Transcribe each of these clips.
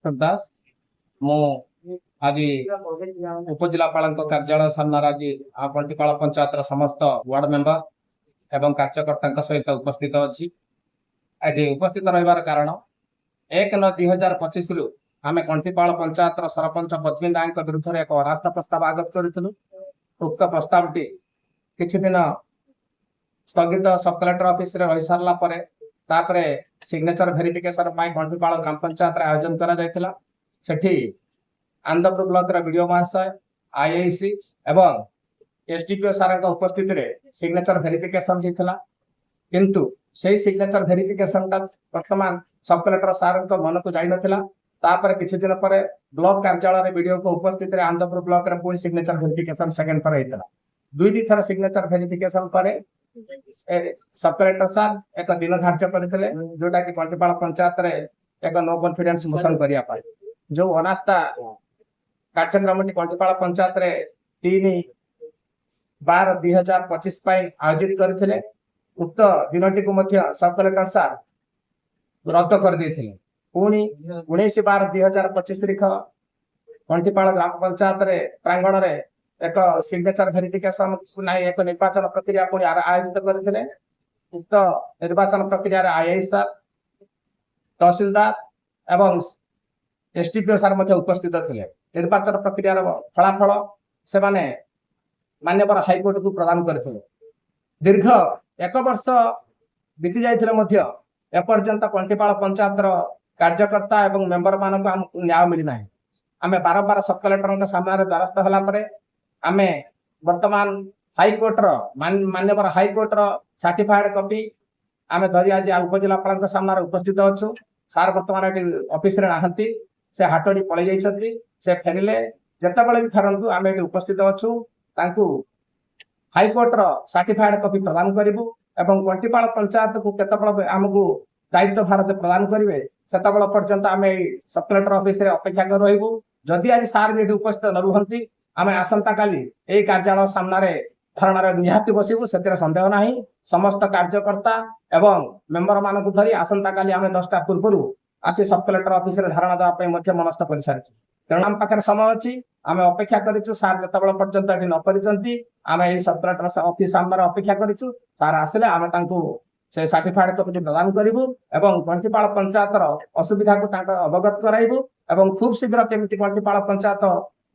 दास मु आज उपजिलापाल कार्यालय सामने आज कंटीपाल पंचायत समस्त वार्ड मेंबर एवं कार्यकर्ता सहित उपस्थित अच्छी उपस्थित रही कारण 1/9/2025 रु आम कंटीपाल पंचायत सरपंच पद्मी नायक विरुद्ध एक अनास्था प्रस्ताव आगत करूँ। उक्त प्रस्ताव टी किछि दिन स्थगित सब कलेक्टर ऑफिस रे रही सारला परे सिग्नेचर वेरिफिकेशन कंटीपाल ग्राम पंचायत आयोजन करा जायतिला। सेठी आनंदपुर ब्लॉक वीडियो महाशय आईआईसी एवं एसडीपीओ सार उपस्थित रे सिग्नेचर वेरिफिकेशन होता किंतु से सिग्नेचर वेरिफिकेशन वर्तमान सब कलेक्टर सार मन को जाई नथिला। तापर किछि दिन पर ब्लॉक कार्यालय वीडियो को उपस्थित रे आनंदपुर ब्लॉक रे पुणी सिग्नेचर वेरिफिकेशन सेकंड पर होता। दुई थर सिग्नेचर वेरिफिकेशन पर सब कलेक्टर सार एक दिन धार्य करते जोटा कि कंटीपाल पंचायत रे एक नो कॉन्फिडेंस मोशन करिया जो अनास्था कार्यक्रम कंटीपाल पंचायत रे 3/12/2025 आयोजित करथिले। उक्त दिनटी को सब कलेक्टर सार रद्द कर देथिले। पुणी 19/12/2025 तारीख कंटीपाल ग्राम पंचायत रे प्रांगण रे एक सिग्नेचर वेरिफिकेशन नहीं एक निर्वाचन प्रक्रिया पुणी आयोजित करथिले। उक्त निर्वाचन प्रक्रिया रे आईआई सार तहसीलदार एवं एसडीपीओ सार उपस्थित थिले। निर्वाचन प्रक्रिया फलाफल से मान्यवर हाईकोर्ट को प्रदान करथिले। दीर्घ 1 वर्ष बीती जाइथिले एपर्यंत कंटीपाल पंचायत कार्यकर्ता एवं मेंबर मानक न्याय मिली ना। आमे बारंबार सब कलेक्टर सामने द्वारस्थ होला परे आमे वर्तमान हाईकोर्ट मान्यवर हाईकोर्ट सर्टिफाइड कॉपी आमे धरी आज उपजिलापाल सामने उपस्थित अच्छु। सार वर्तमान ऑफिस रे नाहंती से हाटड़ी पलि जाइछथि। से फेरिले जतबेले भी फेरंतु आमे उपस्थित अच्छु। तांकु हाईकोर्ट सर्टिफाइड कॉपी प्रदान करिबु एवं कंटीपाल पंचायत को केतबेले हमकु दायित्व भारत प्रदान करिवे सेतबेले पर्यंत आमे सब कलेक्टर ऑफिस रे अपेक्षा कर रहिबु। जदि आज सार भी उपस्थित न रुहंती आमे आसंता काली ए कार्यालय सामने धारणा निहाती बसिबु से संदेह नहीं। समस्त कार्यकर्ता एवं मेंबर मानक धरी आसंता काली आमे 10टा पूर्व आसी सब कलेक्टर ऑफिस रे धारणा देवा मनस्थ कर सारी। तेणु आम पाखे समय अच्छी आम अपेक्षा करूँ। सार जिते पर्यंत ये न करी आम सब कलेक्टर ऑफिस सामने अपेक्षा करूँ। सार आसिले आम से सर्टिफाइड कॉपी प्रदान करूँ एवं कंटीपाल पंचायत असुविधा को अवगत कराइबु एवं खूब शीघ्र केमिति कंटीपाल पंचायत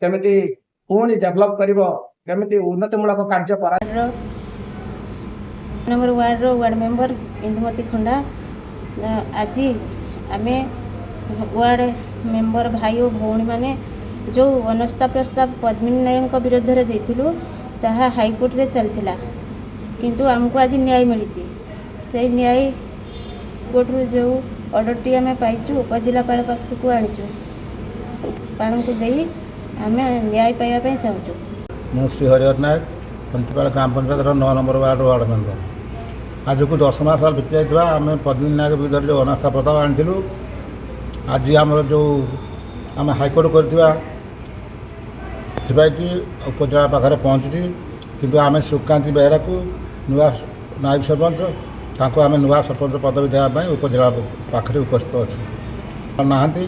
केमिति पुणी डेभलप करिवो केमिति उन्नतिमूलक कार्य करा। नंबर वार्ड मेंबर इंदुमती खंडा आज आमे वार्ड मेंबर भाई और भौणी माने जो अनास्था प्रस्ताव पद्मिनी नायक विरोध में देथिलु ताहा हाईकोर्ट रे चलथिला किंतु हमको आज न्याय मिली। से न्याय कोर्ट रू जो ऑर्डर टी आमे पाइछु उपजिलापाल पाखक को आनिछु पालन को देई आमे न्याय पाइबा पई चाहछु। मु श्री हरिहर नायक कंटीपाल ग्राम पंचायत 9 नंबर वार्ड मेंबर। आज को 10 मास बीती जाइथिबा आमे पद्मिनी नायक विरुद्ध जो अनास्था प्रस्ताव आनिथिलु आज आमर जो आम हाईकोर्ट करथिबा उपजिला पाखे पहुँची किंतु आम सुकांति बेहरा को नुआ नायब सरपंच तांको आम नुआ सरपंच पदवी देवाई उपजिला पाखे उपस्थित अच्छे नहांती।